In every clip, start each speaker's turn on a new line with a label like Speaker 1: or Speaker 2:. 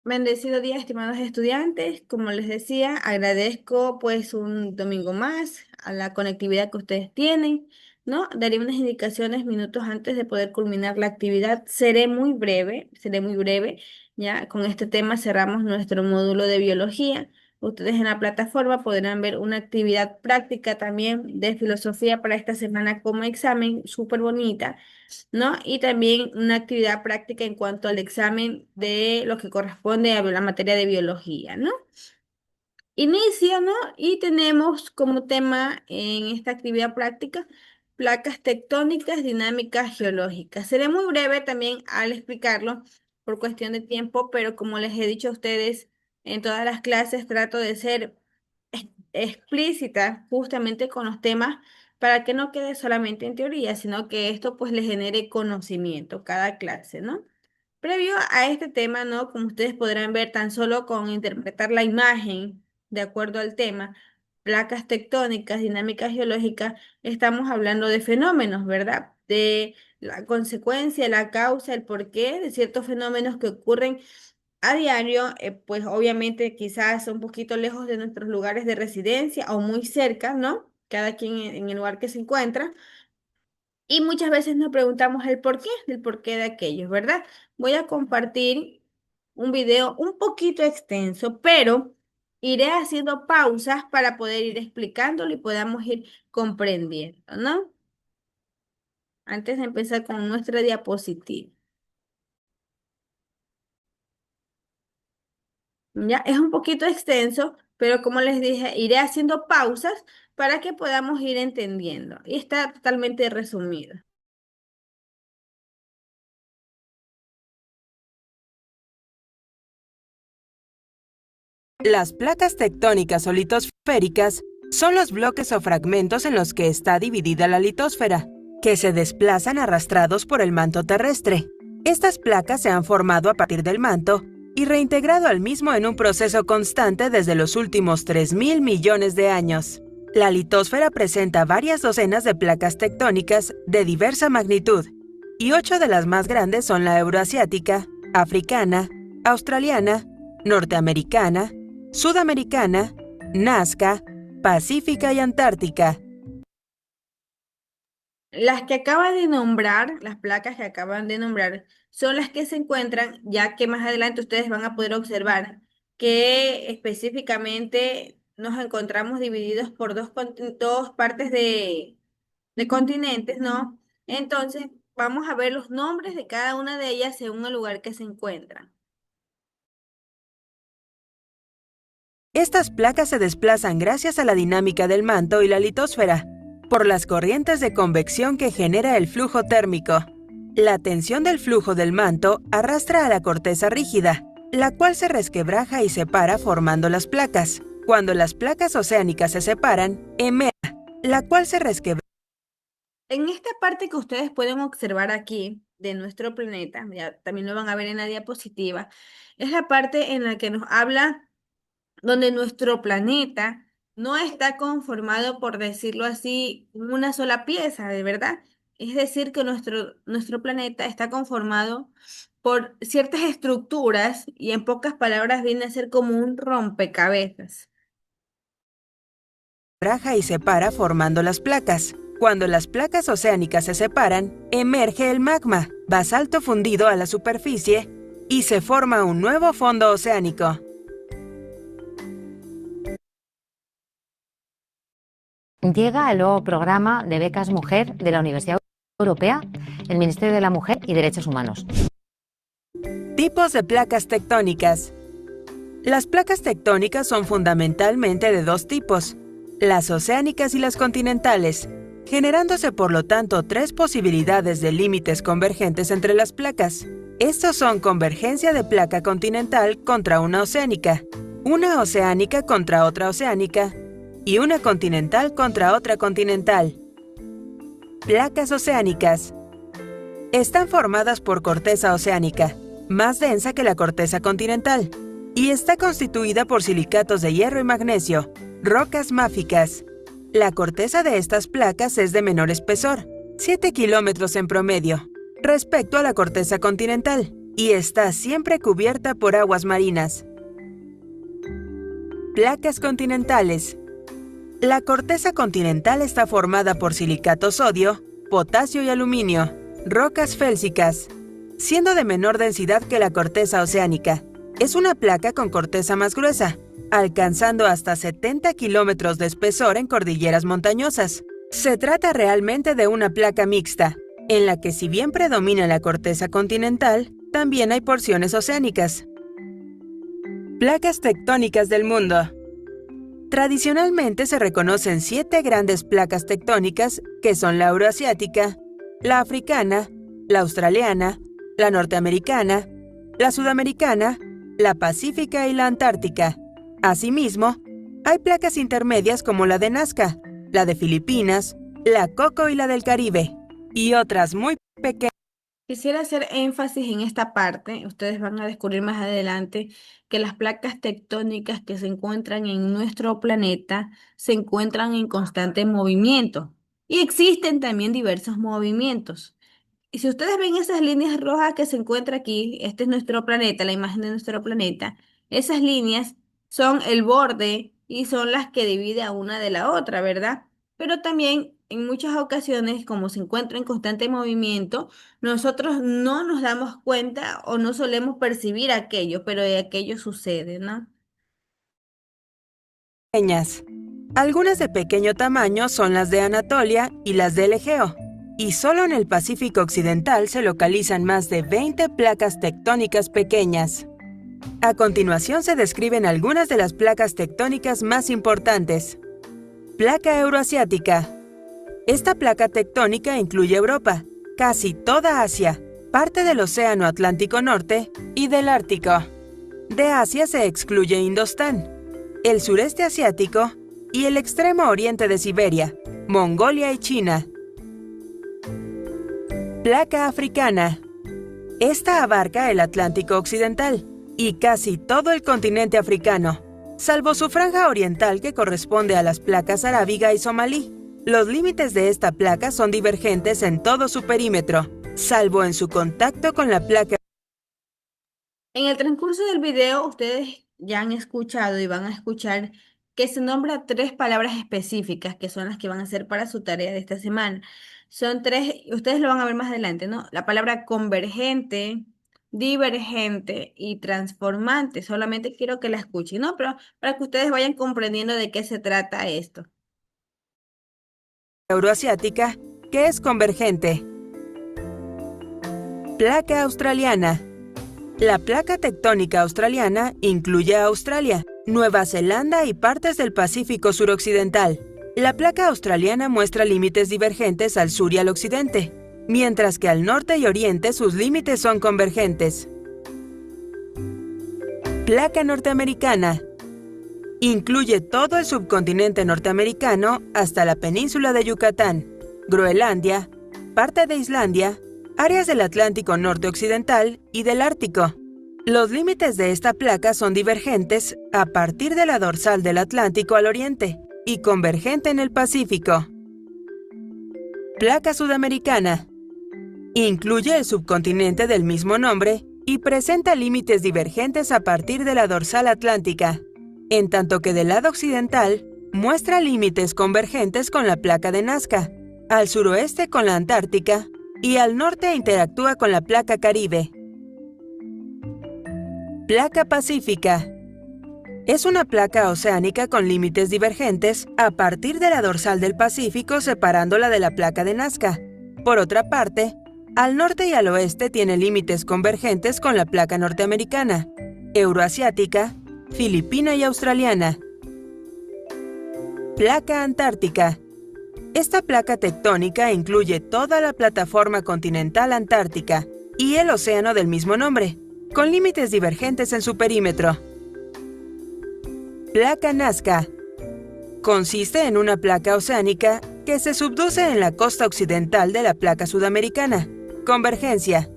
Speaker 1: Bendecido día, estimados estudiantes. Como les decía, agradezco pues un domingo más a la conectividad que ustedes tienen, ¿no? Daré unas indicaciones minutos antes de poder culminar la actividad. Seré muy breve. Ya con este tema cerramos nuestro módulo de biología. Ustedes en la plataforma podrán ver una actividad práctica también de filosofía para esta semana como examen, súper bonita, ¿no? Y también una actividad práctica en cuanto al examen de lo que corresponde a la materia de biología, ¿no? Inicia, ¿no? Y tenemos como tema en esta actividad práctica placas tectónicas, dinámicas, geológicas. Seré muy breve también al explicarlo por cuestión de tiempo, pero como les he dicho a ustedes en todas las clases, trato de ser explícita justamente con los temas para que no quede solamente en teoría, sino que esto pues le genere conocimiento cada clase, ¿no? Previo a este tema, ¿no? Como ustedes podrán ver, tan solo con interpretar la imagen de acuerdo al tema, placas tectónicas, dinámicas geológicas, estamos hablando de fenómenos, ¿verdad? De la consecuencia, la causa, el porqué de ciertos fenómenos que ocurren a diario, pues obviamente quizás un poquito lejos de nuestros lugares de residencia o muy cerca, ¿no? Cada quien en el lugar que se encuentra. Y muchas veces nos preguntamos el porqué de aquellos, ¿verdad? Voy a compartir un video un poquito extenso, pero iré haciendo pausas para poder ir explicándolo y podamos ir comprendiendo, ¿no? Antes de empezar con nuestra diapositiva. Ya es un poquito extenso, pero como les dije, iré haciendo pausas para que podamos ir entendiendo. Y está totalmente resumido.
Speaker 2: Las placas tectónicas o litosféricas son los bloques o fragmentos en los que está dividida la litosfera, que se desplazan arrastrados por el manto terrestre. Estas placas se han formado a partir del manto y reintegrado al mismo en un proceso constante desde los últimos 3.000 millones de años. La litosfera presenta varias docenas de placas tectónicas de diversa magnitud, y 8 de las más grandes son la euroasiática, africana, australiana, norteamericana, sudamericana, Nazca, pacífica y antártica.
Speaker 1: Las que acaban de nombrar, las placas que acaban de nombrar, son las que se encuentran, ya que más adelante ustedes van a poder observar que específicamente nos encontramos divididos por dos partes de continentes, ¿no? Entonces, vamos a ver los nombres de cada una de ellas según el lugar que se encuentran.
Speaker 2: Estas placas se desplazan gracias a la dinámica del manto y la litosfera, por las corrientes de convección que genera el flujo térmico. La tensión del flujo del manto arrastra a la corteza rígida, la cual se resquebraja y separa formando las placas. Cuando las placas oceánicas se separan, emerge, la cual se resquebraja.
Speaker 1: En esta parte que ustedes pueden observar aquí de nuestro planeta, ya también lo van a ver en la diapositiva, es la parte en la que nos habla donde nuestro planeta no está conformado, por decirlo así, una sola pieza, de verdad. Es decir, que nuestro planeta está conformado por ciertas estructuras y en pocas palabras viene a ser como un rompecabezas.
Speaker 2: Y separa formando las placas. Cuando las placas oceánicas se separan, emerge el magma, basalto fundido a la superficie, y se forma un nuevo fondo oceánico.
Speaker 3: Llega el nuevo programa de becas mujer de la Universidad Europea, el Ministerio de la Mujer y Derechos Humanos.
Speaker 2: Tipos de placas tectónicas. Las placas tectónicas son fundamentalmente de dos tipos, las oceánicas y las continentales, generándose por lo tanto 3 posibilidades de límites convergentes entre las placas. Estos son convergencia de placa continental contra una oceánica contra otra oceánica y una continental contra otra continental. Placas oceánicas. Están formadas por corteza oceánica, más densa que la corteza continental, y está constituida por silicatos de hierro y magnesio, rocas máficas. La corteza de estas placas es de menor espesor, 7 kilómetros en promedio, respecto a la corteza continental, y está siempre cubierta por aguas marinas. Placas continentales. La corteza continental está formada por silicato sodio, potasio y aluminio, rocas félsicas, siendo de menor densidad que la corteza oceánica. Es una placa con corteza más gruesa, alcanzando hasta 70 kilómetros de espesor en cordilleras montañosas. Se trata realmente de una placa mixta, en la que si bien predomina la corteza continental, también hay porciones oceánicas. Placas tectónicas del mundo. Tradicionalmente se reconocen 7 grandes placas tectónicas que son la euroasiática, la africana, la australiana, la norteamericana, la sudamericana, la pacífica y la antártica. Asimismo, hay placas intermedias como la de Nazca, la de Filipinas, la Coco y la del Caribe, y otras muy pequeñas.
Speaker 1: Quisiera hacer énfasis en esta parte. Ustedes van a descubrir más adelante que las placas tectónicas que se encuentran en nuestro planeta se encuentran en constante movimiento y existen también diversos movimientos. Y si ustedes ven esas líneas rojas que se encuentra aquí, este es nuestro planeta, la imagen de nuestro planeta, esas líneas son el borde y son las que divide a una de la otra, ¿verdad? Pero también en muchas ocasiones, como se encuentra en constante movimiento, nosotros no nos damos cuenta o no solemos percibir aquello, pero aquello sucede, ¿no?
Speaker 2: Algunas de pequeño tamaño son las de Anatolia y las del Egeo, y solo en el Pacífico Occidental se localizan más de 20 placas tectónicas pequeñas. A continuación se describen algunas de las placas tectónicas más importantes. Placa euroasiática. Esta placa tectónica incluye Europa, casi toda Asia, parte del Océano Atlántico Norte y del Ártico. De Asia se excluye Indostán, el sureste asiático y el extremo oriente de Siberia, Mongolia y China. Placa africana. Esta abarca el Atlántico Occidental y casi todo el continente africano, salvo su franja oriental que corresponde a las placas arábiga y somalí. Los límites de esta placa son divergentes en todo su perímetro, salvo en su contacto con la placa.
Speaker 1: En el transcurso del video, ustedes ya han escuchado y van a escuchar que se nombra 3 palabras específicas que son las que van a ser para su tarea de esta semana. Son 3, ustedes lo van a ver más adelante, ¿no? La palabra convergente, divergente y transformante. Solamente quiero que la escuchen, ¿no? Pero para que ustedes vayan comprendiendo de qué se trata esto.
Speaker 2: Euroasiática, que es convergente. Placa australiana. La placa tectónica australiana incluye a Australia, Nueva Zelanda y partes del Pacífico suroccidental. La placa australiana muestra límites divergentes al sur y al occidente, mientras que al norte y oriente sus límites son convergentes. Placa norteamericana. Incluye todo el subcontinente norteamericano hasta la península de Yucatán, Groenlandia, parte de Islandia, áreas del Atlántico norte occidental y del Ártico. Los límites de esta placa son divergentes a partir de la dorsal del Atlántico al oriente y convergente en el Pacífico. Placa sudamericana. Incluye el subcontinente del mismo nombre y presenta límites divergentes a partir de la dorsal atlántica, en tanto que del lado occidental muestra límites convergentes con la placa de Nazca, al suroeste con la Antártica y al norte interactúa con la placa Caribe. Placa pacífica. Es una placa oceánica con límites divergentes a partir de la dorsal del Pacífico separándola de la placa de Nazca. Por otra parte, al norte y al oeste tiene límites convergentes con la placa norteamericana, euroasiática, filipina y australiana. Placa antártica. Esta placa tectónica incluye toda la plataforma continental antártica y el océano del mismo nombre, con límites divergentes en su perímetro. Placa Nazca. Consiste en una placa oceánica que se subduce en la costa occidental de la placa sudamericana, convergencia,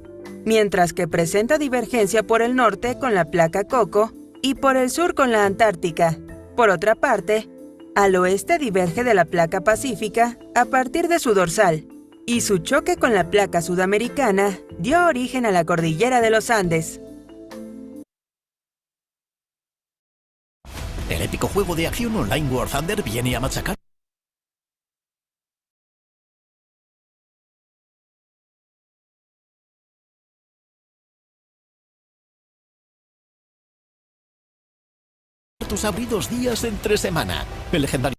Speaker 2: mientras que presenta divergencia por el norte con la placa Coco y por el sur con la Antártica. Por otra parte, al oeste diverge de la placa pacífica a partir de su dorsal, y su choque con la placa sudamericana dio origen a la cordillera de los Andes.
Speaker 4: El épico juego de acción online War Thunder viene a machacar tus abridos días entre semana. El legendario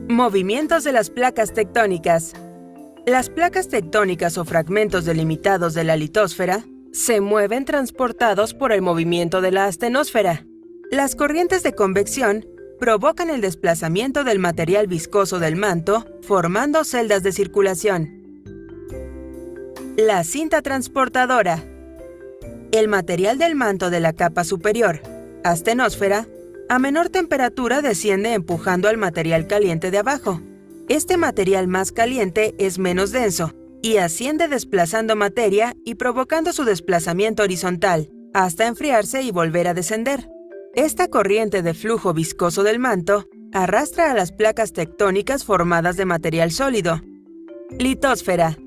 Speaker 2: Movimientos de las placas tectónicas. Las placas tectónicas o fragmentos delimitados de la litosfera se mueven transportados por el movimiento de la astenosfera. Las corrientes de convección provocan el desplazamiento del material viscoso del manto, formando celdas de circulación. La cinta transportadora. El material del manto de la capa superior, astenosfera, a menor temperatura desciende empujando al material caliente de abajo. Este material más caliente es menos denso y asciende desplazando materia y provocando su desplazamiento horizontal, hasta enfriarse y volver a descender. Esta corriente de flujo viscoso del manto arrastra a las placas tectónicas formadas de material sólido. Litosfera.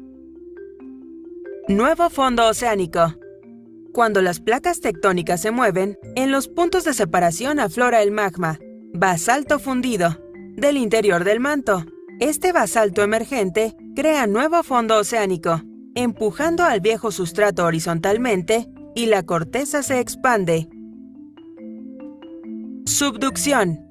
Speaker 2: Nuevo fondo oceánico. Cuando las placas tectónicas se mueven, en los puntos de separación aflora el magma, basalto fundido, del interior del manto. Este basalto emergente crea nuevo fondo oceánico, empujando al viejo sustrato horizontalmente y la corteza se expande. Subducción.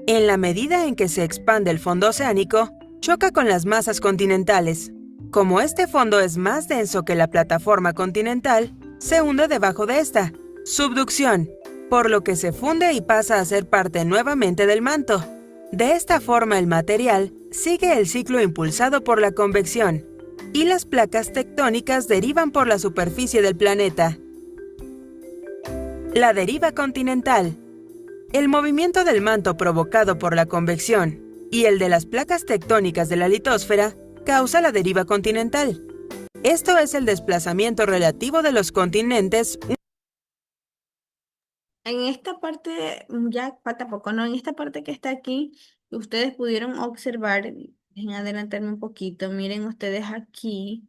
Speaker 2: En la medida en que se expande el fondo oceánico, choca con las masas continentales. Como este fondo es más denso que la plataforma continental, se hunde debajo de esta, subducción, por lo que se funde y pasa a ser parte nuevamente del manto. De esta forma el material sigue el ciclo impulsado por la convección, y las placas tectónicas derivan por la superficie del planeta. La deriva continental. El movimiento del manto provocado por la convección y el de las placas tectónicas de la litosfera causa la deriva continental. Esto es el desplazamiento relativo de los continentes.
Speaker 1: En esta parte, ya falta poco, ¿no? En esta parte que está aquí, ustedes pudieron observar, en adelantarme un poquito, miren ustedes aquí,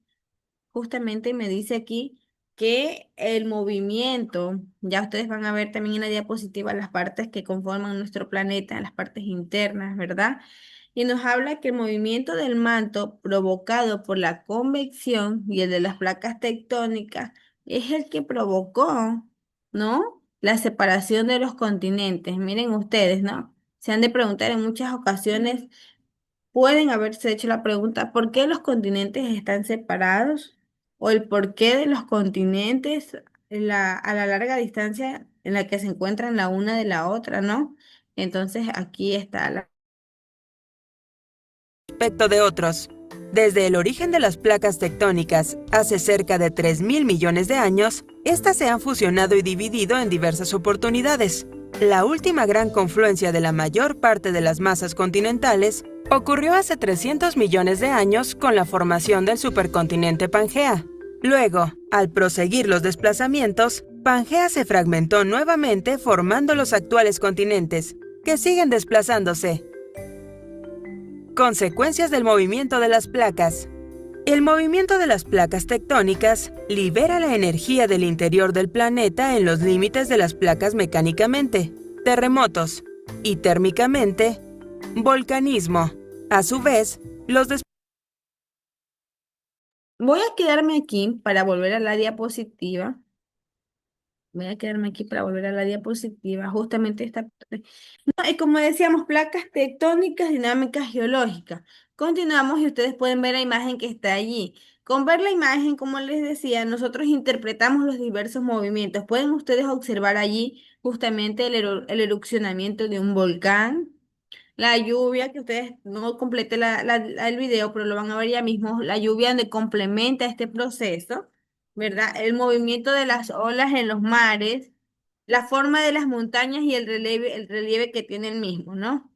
Speaker 1: justamente me dice aquí que el movimiento, ya ustedes van a ver también en la diapositiva las partes que conforman nuestro planeta, las partes internas, ¿verdad? Y nos habla que el movimiento del manto provocado por la convección y el de las placas tectónicas es el que provocó, ¿no? La separación de los continentes. Miren ustedes, ¿no? Se han de preguntar en muchas ocasiones, pueden haberse hecho la pregunta, ¿por qué los continentes están separados? O el porqué de los continentes a la larga distancia en la que se encuentran la una de la otra, ¿no? Entonces aquí está la...
Speaker 2: Respecto de otros. Desde el origen de las placas tectónicas, hace cerca de 3.000 millones de años, estas se han fusionado y dividido en diversas oportunidades. La última gran confluencia de la mayor parte de las masas continentales ocurrió hace 300 millones de años con la formación del supercontinente Pangea. Luego, al proseguir los desplazamientos, Pangea se fragmentó nuevamente formando los actuales continentes, que siguen desplazándose. Consecuencias del movimiento de las placas. El movimiento de las placas tectónicas libera la energía del interior del planeta en los límites de las placas mecánicamente, terremotos, y térmicamente, volcanismo. A su vez,
Speaker 1: Voy a quedarme aquí para volver a la diapositiva. Voy a quedarme aquí para volver a la diapositiva, justamente esta parte. No, y como decíamos, placas tectónicas, dinámicas geológicas. Continuamos y ustedes pueden ver la imagen que está allí. Con ver la imagen, como les decía, nosotros interpretamos los diversos movimientos. Pueden ustedes observar allí justamente el erupcionamiento de un volcán, la lluvia, que ustedes no complete el video, pero lo van a ver ya mismo, la lluvia donde complementa este proceso, ¿verdad? El movimiento de las olas en los mares, la forma de las montañas y el relieve que tiene el mismo, ¿no?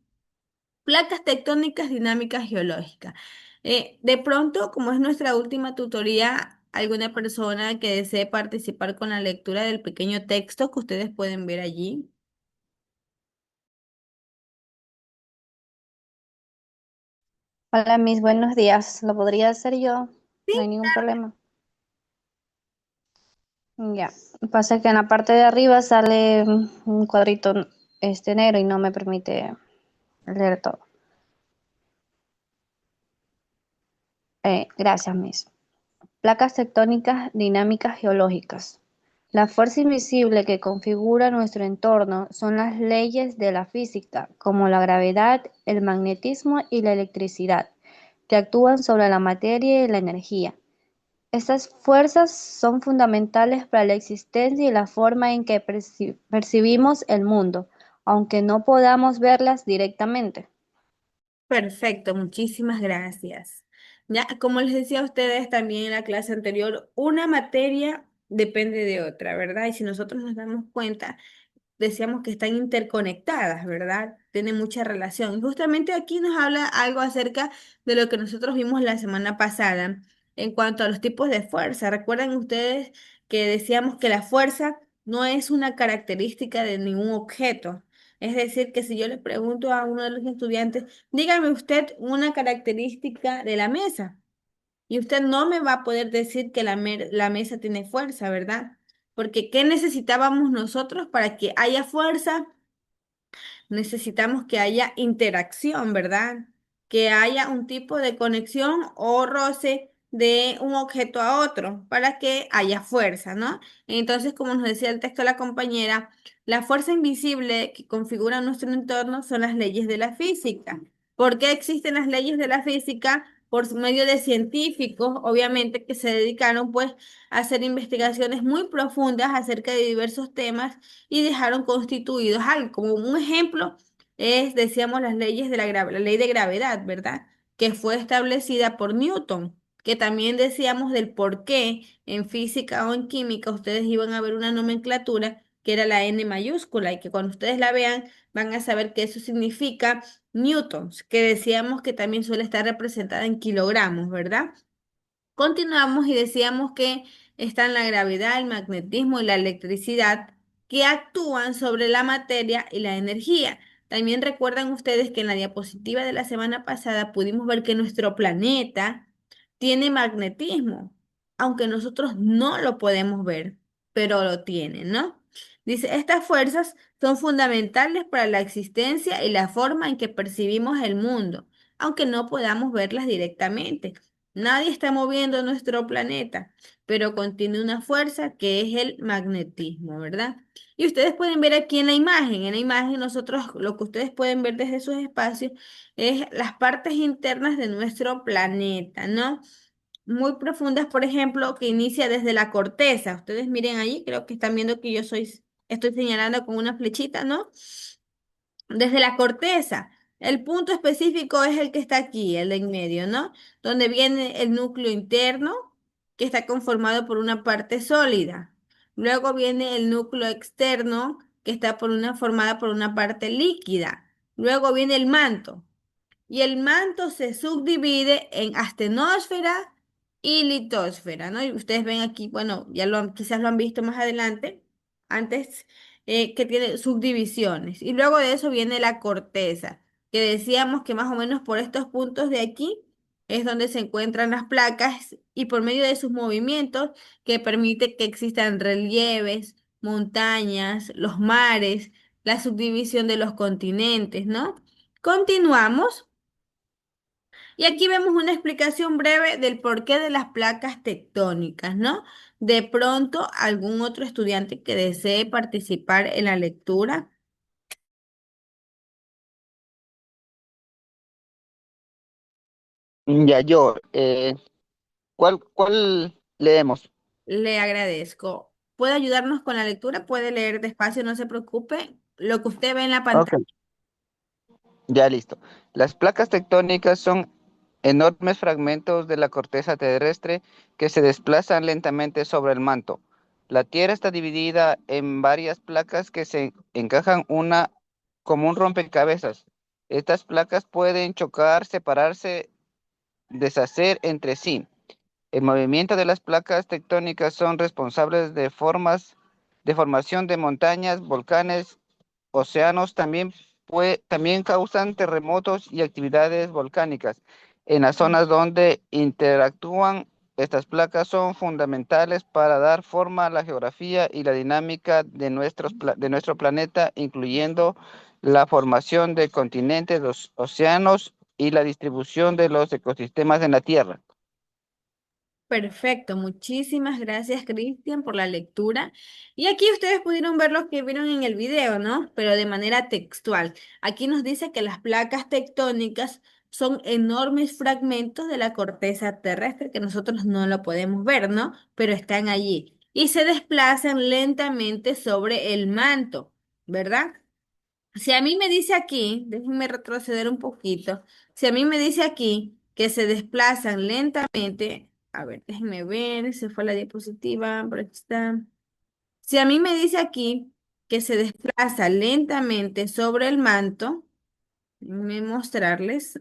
Speaker 1: Placas tectónicas dinámicas geológicas. De pronto, como es nuestra última tutoría, alguna persona que desee participar con la lectura del pequeño texto que ustedes pueden ver allí.
Speaker 5: Hola, mis buenos días. ¿Lo podría hacer yo?
Speaker 1: Sí,
Speaker 5: No hay ningún problema. Ya. Pasa que en la parte de arriba sale un cuadrito negro y no me permite leer todo. Gracias, Miss. Placas tectónicas dinámicas geológicas. La fuerza invisible que configura nuestro entorno son las leyes de la física, como la gravedad, el magnetismo y la electricidad, que actúan sobre la materia y la energía. Estas fuerzas son fundamentales para la existencia y la forma en que percibimos el mundo, aunque no podamos verlas directamente.
Speaker 1: perfecto, muchísimas gracias. Ya, como les decía a ustedes también en la clase anterior, una materia depende de otra, ¿verdad? Y si nosotros nos damos cuenta, decíamos que están interconectadas, ¿verdad? Tienen mucha relación. Y justamente aquí nos habla algo acerca de lo que nosotros vimos la semana pasada en cuanto a los tipos de fuerza. ¿Recuerdan ustedes que decíamos que la fuerza no es una característica de ningún objeto? Es decir, que si yo le pregunto a uno de los estudiantes, dígame usted una característica de la mesa. Y usted no me va a poder decir que la mesa tiene fuerza, ¿verdad? Porque ¿qué necesitábamos nosotros para que haya fuerza? Necesitamos que haya interacción, ¿verdad? Que haya un tipo de conexión o roce de un objeto a otro para que haya fuerza, ¿no? Entonces, como nos decía el texto de la compañera, la fuerza invisible que configura nuestro entorno son las leyes de la física. ¿Por qué existen las leyes de la física? Por medio de científicos, obviamente, que se dedicaron pues a hacer investigaciones muy profundas acerca de diversos temas y dejaron constituidos algo. Como un ejemplo es, decíamos, las leyes de la ley de gravedad, ¿verdad? Que fue establecida por Newton, que también decíamos del por qué en física o en química ustedes iban a ver una nomenclatura que era la N mayúscula y que cuando ustedes la vean van a saber que eso significa newtons, que decíamos que también suele estar representada en kilogramos, ¿verdad? Continuamos y decíamos que están la gravedad, el magnetismo y la electricidad que actúan sobre la materia y la energía. También recuerdan ustedes que en la diapositiva de la semana pasada pudimos ver que nuestro planeta tiene magnetismo, aunque nosotros no lo podemos ver, pero lo tiene, ¿no? Dice, estas fuerzas son fundamentales para la existencia y la forma en que percibimos el mundo, aunque no podamos verlas directamente. Nadie está moviendo nuestro planeta, pero contiene una fuerza que es el magnetismo, ¿verdad? Y ustedes pueden ver aquí en la imagen nosotros lo que ustedes pueden ver desde sus espacios es las partes internas de nuestro planeta, ¿no? Muy profundas, por ejemplo, que inicia desde la corteza. Ustedes miren allí, creo que están viendo que estoy señalando con una flechita, ¿no? Desde la corteza. El punto específico es el que está aquí, el de en medio, ¿no? Donde viene el núcleo interno, que está conformado por una parte sólida. Luego viene el núcleo externo, que está formada por una parte líquida. Luego viene el manto. Y el manto se subdivide en astenosfera y litosfera, ¿no? Y ustedes ven aquí, bueno, quizás lo han visto más adelante, antes, que tiene subdivisiones. Y luego de eso viene la corteza, que decíamos que más o menos por estos puntos de aquí es donde se encuentran las placas y por medio de sus movimientos que permite que existan relieves, montañas, los mares, la subdivisión de los continentes, ¿no? Continuamos. Y aquí vemos una explicación breve del porqué de las placas tectónicas, ¿no? De pronto, algún otro estudiante que desee participar en la lectura,
Speaker 6: Ya yo, ¿cuál leemos?
Speaker 1: le agradezco. ¿Puede ayudarnos con la lectura? Puede leer despacio, no se preocupe. Lo que usted ve en la
Speaker 6: Ok,
Speaker 1: pantalla.
Speaker 6: ya listo. Las placas tectónicas son enormes fragmentos de la corteza terrestre que se desplazan lentamente sobre el manto. La Tierra está dividida en varias placas que se encajan una como un rompecabezas. Estas placas pueden chocar, separarse deshacer entre sí. El movimiento de las placas tectónicas son responsables de formación de montañas, volcanes, océanos. También causan terremotos y actividades volcánicas. En las zonas donde interactúan, estas placas son fundamentales para dar forma a la geografía y la dinámica de nuestro planeta, incluyendo la formación de continentes, los océanos y la distribución de los ecosistemas en la Tierra.
Speaker 1: Perfecto, muchísimas gracias, Cristian, por la lectura. Y aquí ustedes pudieron ver lo que vieron en el video, ¿no? Pero de manera textual. Aquí nos dice que las placas tectónicas son enormes fragmentos de la corteza terrestre que nosotros no lo podemos ver, ¿no? Pero están allí y se desplazan lentamente sobre el manto, ¿verdad? Si a mí me dice aquí, déjenme retroceder un poquito, si a mí me dice aquí que se desplazan lentamente, a ver, déjenme ver, se fue la diapositiva, por aquí está. Si a mí me dice aquí que se desplaza lentamente sobre el manto, déjenme mostrarles.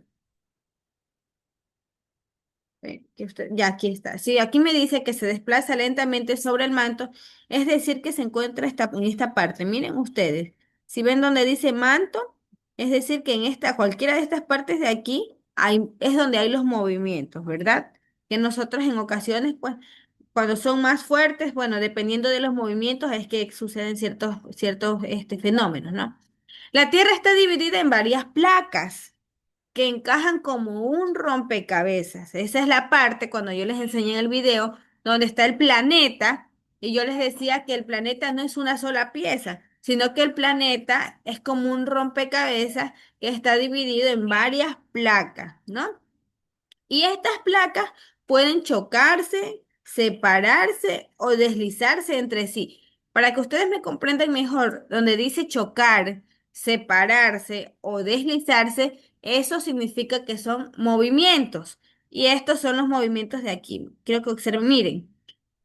Speaker 1: Ya aquí está. Sí, aquí me dice que se desplaza lentamente sobre el manto, es decir, que se encuentra en esta parte. Miren ustedes, si ven donde dice manto, es decir, que en cualquiera de estas partes de aquí es donde hay los movimientos, ¿verdad? Que nosotros en ocasiones, pues, cuando son más fuertes, bueno, dependiendo de los movimientos, es que suceden ciertos fenómenos, ¿no? La Tierra está dividida en varias placas que encajan como un rompecabezas. Esa es la parte cuando yo les enseñé en el video donde está el planeta y yo les decía que el planeta no es una sola pieza, sino que el planeta es como un rompecabezas que está dividido en varias placas, ¿no? Y estas placas pueden chocarse, separarse o deslizarse entre sí. Para que ustedes me comprendan mejor, donde dice chocar, separarse o deslizarse, eso significa que son movimientos. Y estos son los movimientos de aquí. Quiero que observen, miren.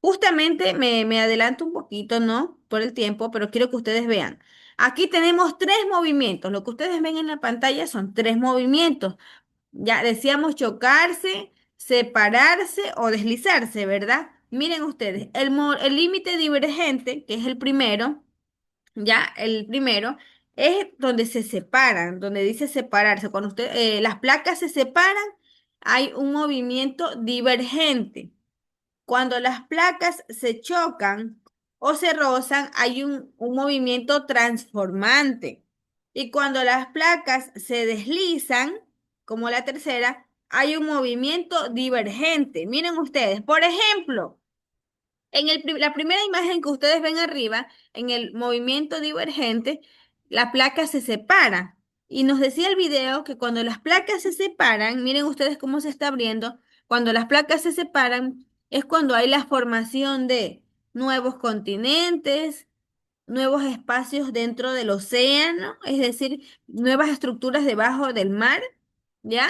Speaker 1: Justamente me adelanto un poquito, ¿no? Por el tiempo, pero quiero que ustedes vean. Aquí tenemos tres movimientos. Lo que ustedes ven en la pantalla son tres movimientos. Ya decíamos chocarse, separarse o deslizarse, ¿verdad? Miren ustedes, el límite divergente, que es el primero, ya el primero, es donde se separan, donde dice separarse. Cuando las placas se separan, hay un movimiento divergente. Cuando las placas se chocan o se rozan, hay un movimiento transformante. Y cuando las placas se deslizan, como la tercera, hay un movimiento divergente. Miren ustedes, por ejemplo, la primera imagen que ustedes ven arriba, en el movimiento divergente, la placa se separa. Y nos decía el video que cuando las placas se separan, miren ustedes cómo se está abriendo, cuando las placas se separan es cuando hay la formación de nuevos continentes, nuevos espacios dentro del océano, es decir, nuevas estructuras debajo del mar, ¿ya?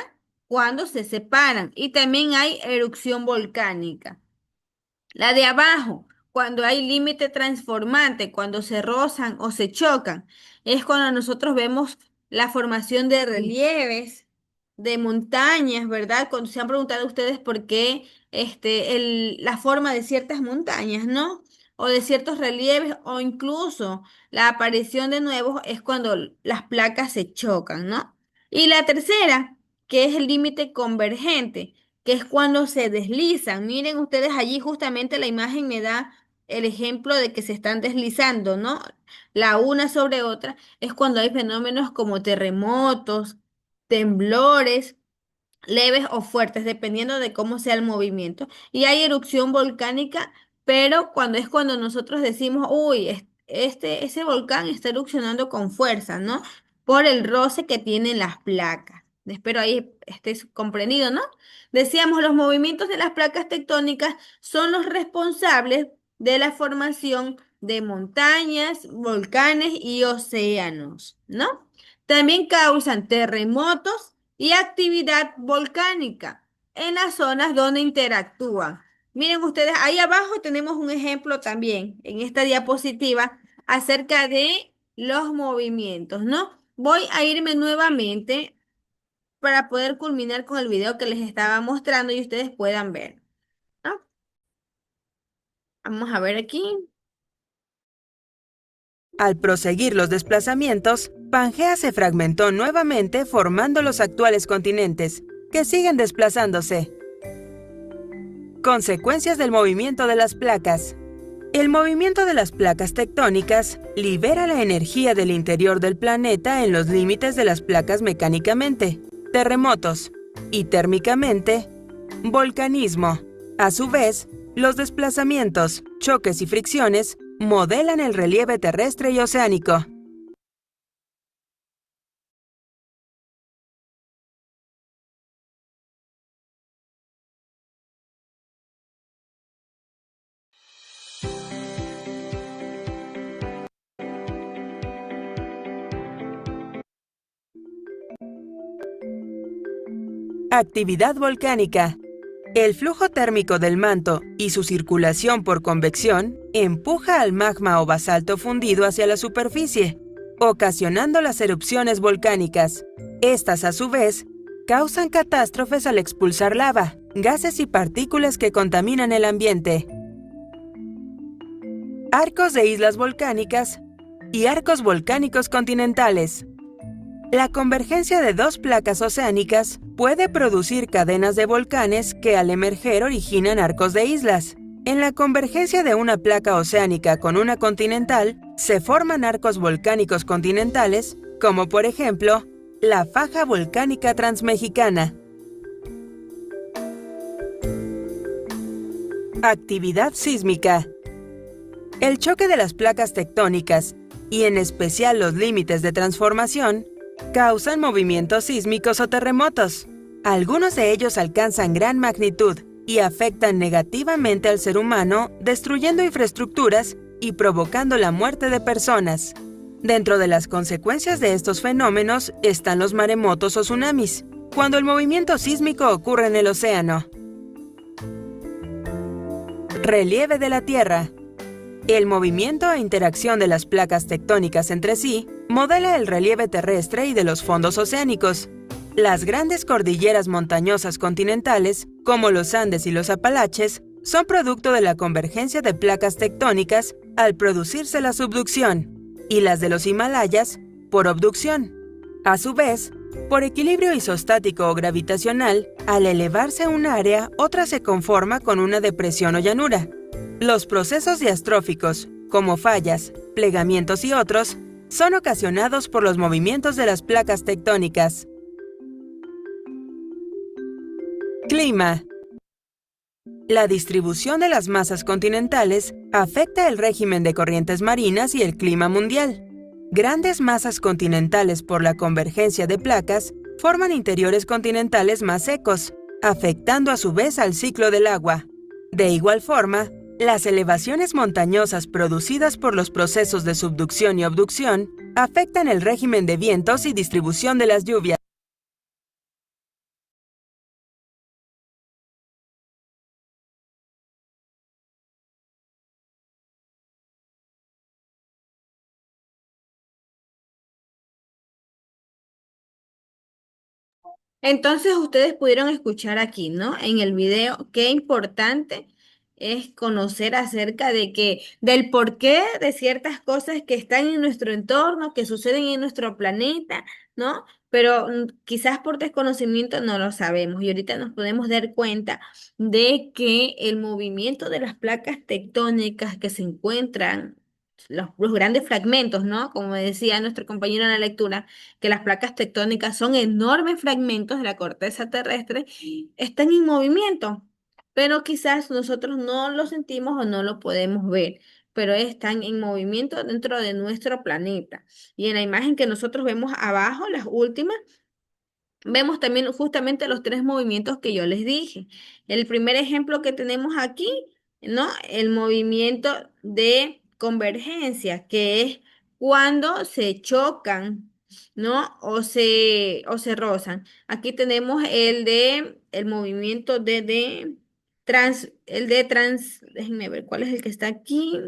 Speaker 1: Cuando se separan. Y también hay erupción volcánica. La de abajo, cuando hay límite transformante, cuando se rozan o se chocan, es cuando nosotros vemos la formación de relieves, de montañas, ¿verdad? Cuando se han preguntado ustedes por qué la forma de ciertas montañas, ¿no? O de ciertos relieves, o incluso la aparición de nuevos es cuando las placas se chocan, ¿no? Y la tercera, que es el límite convergente, que es cuando se deslizan. Miren ustedes allí justamente la imagen me da el ejemplo de que se están deslizando, ¿no? La una sobre otra es cuando hay fenómenos como terremotos, temblores, leves o fuertes, dependiendo de cómo sea el movimiento. Y hay erupción volcánica, pero cuando nosotros decimos, uy, ese volcán está erupcionando con fuerza, ¿no? Por el roce que tienen las placas. Espero ahí estés comprendido, ¿no? Decíamos, los movimientos de las placas tectónicas son los responsables de la formación de montañas, volcanes y océanos, ¿no? También causan terremotos y actividad volcánica en las zonas donde interactúan. Miren ustedes, ahí abajo tenemos un ejemplo también en esta diapositiva acerca de los movimientos, ¿no? Voy a irme nuevamente para poder culminar con el video que les estaba mostrando y ustedes puedan ver, ¿no? Vamos a ver aquí.
Speaker 2: Al proseguir los desplazamientos, Pangea se fragmentó nuevamente formando los actuales continentes, que siguen desplazándose. Consecuencias del movimiento de las placas. El movimiento de las placas tectónicas libera la energía del interior del planeta en los límites de las placas mecánicamente, terremotos, y térmicamente, volcanismo. A su vez, los desplazamientos, choques y fricciones modelan el relieve terrestre y oceánico. Actividad volcánica. El flujo térmico del manto y su circulación por convección empuja al magma o basalto fundido hacia la superficie, ocasionando las erupciones volcánicas. Estas, a su vez, causan catástrofes al expulsar lava, gases y partículas que contaminan el ambiente. Arcos de islas volcánicas y arcos volcánicos continentales. La convergencia de dos placas oceánicas puede producir cadenas de volcanes que al emerger originan arcos de islas. En la convergencia de una placa oceánica con una continental, se forman arcos volcánicos continentales, como por ejemplo, la faja volcánica transmexicana. Actividad sísmica. El choque de las placas tectónicas, y en especial los límites de transformación, causan movimientos sísmicos o terremotos. Algunos de ellos alcanzan gran magnitud y afectan negativamente al ser humano, destruyendo infraestructuras y provocando la muerte de personas. Dentro de las consecuencias de estos fenómenos están los maremotos o tsunamis, cuando el movimiento sísmico ocurre en el océano. Relieve de la Tierra. El movimiento e interacción de las placas tectónicas entre sí modela el relieve terrestre y de los fondos oceánicos. Las grandes cordilleras montañosas continentales, como los Andes y los Apalaches, son producto de la convergencia de placas tectónicas al producirse la subducción, y las de los Himalayas, por abducción. A su vez, por equilibrio isostático o gravitacional, al elevarse un área, otra se conforma con una depresión o llanura. Los procesos diastróficos, como fallas, plegamientos y otros, son ocasionados por los movimientos de las placas tectónicas. Clima. La distribución de las masas continentales afecta el régimen de corrientes marinas y el clima mundial. Grandes masas continentales por la convergencia de placas forman interiores continentales más secos, afectando a su vez al ciclo del agua. De igual forma, las elevaciones montañosas producidas por los procesos de subducción y abducción afectan el régimen de vientos y distribución de las lluvias.
Speaker 1: Entonces ustedes pudieron escuchar aquí, ¿no? En el video, qué importante es conocer acerca de del porqué de ciertas cosas que están en nuestro entorno, que suceden en nuestro planeta, ¿no? Pero quizás por desconocimiento no lo sabemos y ahorita nos podemos dar cuenta de que el movimiento de las placas tectónicas que se encuentran, los grandes fragmentos, ¿no? Como decía nuestro compañero en la lectura, que las placas tectónicas son enormes fragmentos de la corteza terrestre, están en movimiento, pero quizás nosotros no lo sentimos o no lo podemos ver, pero están en movimiento dentro de nuestro planeta. Y en la imagen que nosotros vemos abajo, las últimas, vemos también justamente los tres movimientos que yo les dije. El primer ejemplo que tenemos aquí, ¿no? El movimiento de convergencia, que es cuando se chocan, ¿no? O se rozan. Aquí tenemos el movimiento déjenme ver cuál es el que está aquí.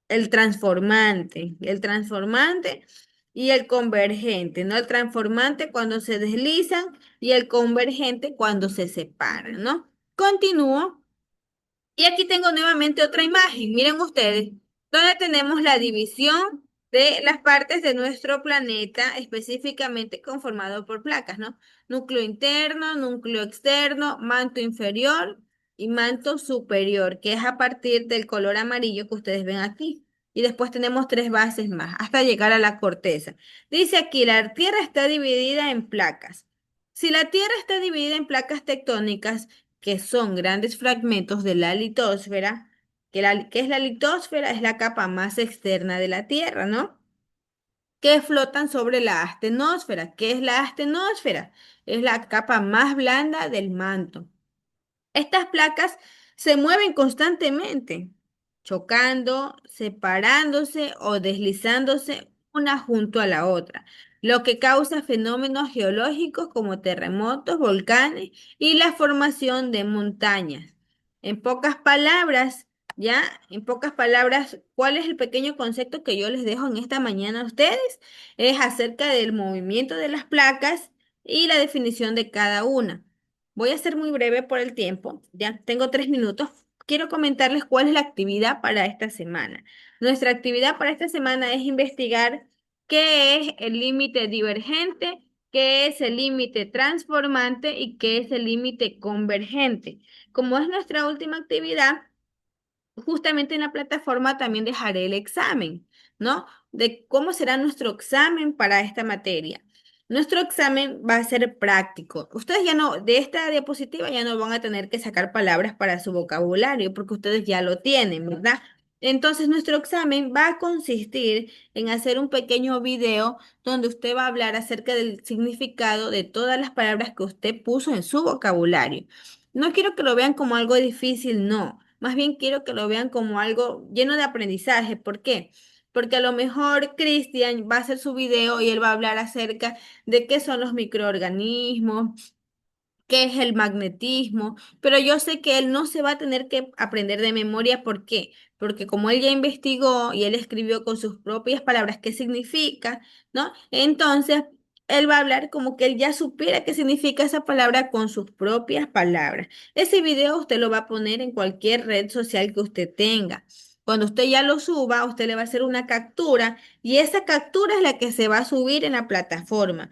Speaker 1: El transformante. El transformante y el convergente, ¿no? El transformante cuando se deslizan y el convergente cuando se separan, ¿no? Continúo. Y aquí tengo nuevamente otra imagen. Miren ustedes, donde tenemos la división de las partes de nuestro planeta, específicamente conformado por placas, ¿no? Núcleo interno, núcleo externo, manto inferior y manto superior, que es a partir del color amarillo que ustedes ven aquí. Y después tenemos tres bases más, hasta llegar a la corteza. Dice aquí, la Tierra está dividida en placas. Si la Tierra está dividida en placas tectónicas, que son grandes fragmentos de la litosfera, ¿qué es la litosfera? Es la capa más externa de la Tierra, ¿no? Que flotan sobre la astenosfera. ¿Qué es la astenosfera? Es la capa más blanda del manto. Estas placas se mueven constantemente, chocando, separándose o deslizándose una junto a la otra, lo que causa fenómenos geológicos como terremotos, volcanes y la formación de montañas. En pocas palabras, ya, en pocas palabras, ¿cuál es el pequeño concepto que yo les dejo en esta mañana a ustedes? Es acerca del movimiento de las placas y la definición de cada una. Voy a ser muy breve por el tiempo, ya tengo 3 minutos. Quiero comentarles cuál es la actividad para esta semana. Nuestra actividad para esta semana es investigar qué es el límite divergente, qué es el límite transformante y qué es el límite convergente. Como es nuestra última actividad, justamente en la plataforma también dejaré el examen, ¿no? De cómo será nuestro examen para esta materia. Nuestro examen va a ser práctico. Ustedes ya no, de esta diapositiva ya no van a tener que sacar palabras para su vocabulario porque ustedes ya lo tienen, ¿verdad? Entonces, nuestro examen va a consistir en hacer un pequeño video donde usted va a hablar acerca del significado de todas las palabras que usted puso en su vocabulario. No quiero que lo vean como algo difícil, no. Más bien quiero que lo vean como algo lleno de aprendizaje. ¿Por qué? Porque a lo mejor Cristian va a hacer su video y él va a hablar acerca de qué son los microorganismos, qué es el magnetismo, pero yo sé que él no se va a tener que aprender de memoria. ¿Por qué? Porque como él ya investigó y él escribió con sus propias palabras qué significa, ¿no? Entonces, él va a hablar como que él ya supiera qué significa esa palabra con sus propias palabras. Ese video usted lo va a poner en cualquier red social que usted tenga. Cuando usted ya lo suba, usted le va a hacer una captura y esa captura es la que se va a subir en la plataforma.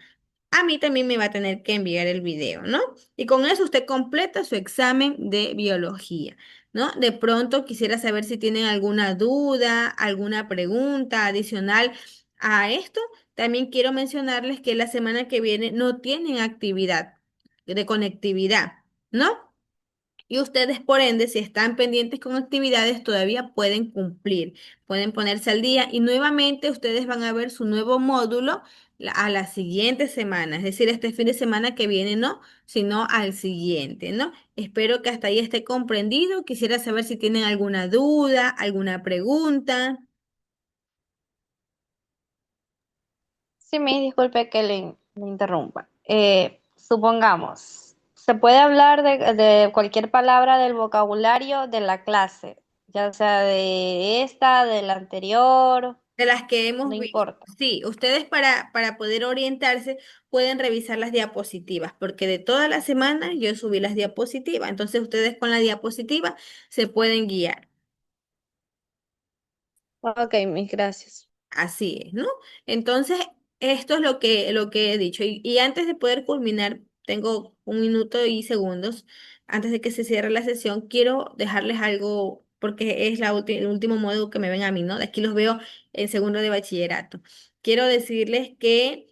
Speaker 1: A mí también me va a tener que enviar el video, ¿no? Y con eso usted completa su examen de biología, ¿no? De pronto quisiera saber si tienen alguna duda, alguna pregunta adicional a esto. También quiero mencionarles que la semana que viene no tienen actividad de conectividad, ¿no? Y ustedes, por ende, si están pendientes con actividades, todavía pueden cumplir, pueden ponerse al día y nuevamente ustedes van a ver su nuevo módulo a la siguiente semana, es decir, este fin de semana que viene, no, sino al siguiente, ¿no? Espero que hasta ahí esté comprendido. Quisiera saber si tienen alguna duda, alguna pregunta.
Speaker 5: Sí, me disculpe que le interrumpa. Supongamos, se puede hablar de cualquier palabra del vocabulario de la clase, ya sea de esta, de la anterior,
Speaker 1: De las que
Speaker 5: no
Speaker 1: hemos visto.
Speaker 5: importa.
Speaker 1: Sí, ustedes para poder orientarse pueden revisar las diapositivas, porque de toda la semana yo subí las diapositivas, entonces ustedes con la diapositiva se pueden guiar.
Speaker 5: Ok, mis gracias.
Speaker 1: Así es, ¿no? Entonces, esto es lo que he dicho. Y antes de poder culminar, tengo 1 minuto y segundos antes de que se cierre la sesión, quiero dejarles algo, porque es el último modo que me ven a mí, ¿no? De aquí los veo en segundo de bachillerato. Quiero decirles que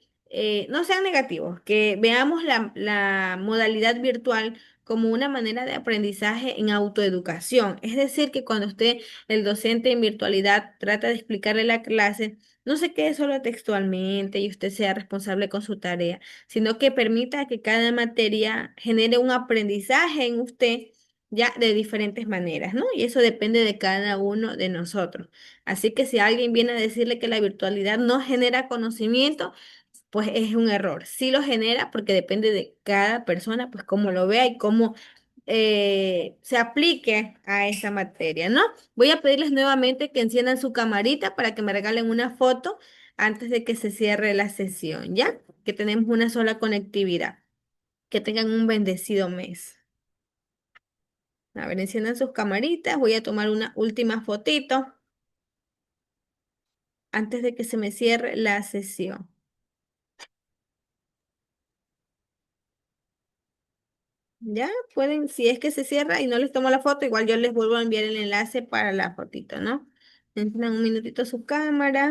Speaker 1: no sean negativos, que veamos la modalidad virtual como una manera de aprendizaje en autoeducación. Es decir, que cuando usted el docente en virtualidad trata de explicarle la clase, no se quede solo textualmente y usted sea responsable con su tarea, sino que permita que cada materia genere un aprendizaje en usted ya de diferentes maneras, ¿no? Y eso depende de cada uno de nosotros. Así que si alguien viene a decirle que la virtualidad no genera conocimiento, pues es un error. Sí lo genera porque depende de cada persona, pues cómo lo vea y cómo se aplique a esa materia, ¿no? Voy a pedirles nuevamente que enciendan su camarita para que me regalen una foto antes de que se cierre la sesión, ¿ya? Que tenemos una sola conectividad. Que tengan un bendecido mes. A ver, enciendan sus camaritas. Voy a tomar una última fotito antes de que se me cierre la sesión. Ya pueden, si es que se cierra y no les tomo la foto, igual yo les vuelvo a enviar el enlace para la fotito, ¿no? Enciendan un minutito su cámara.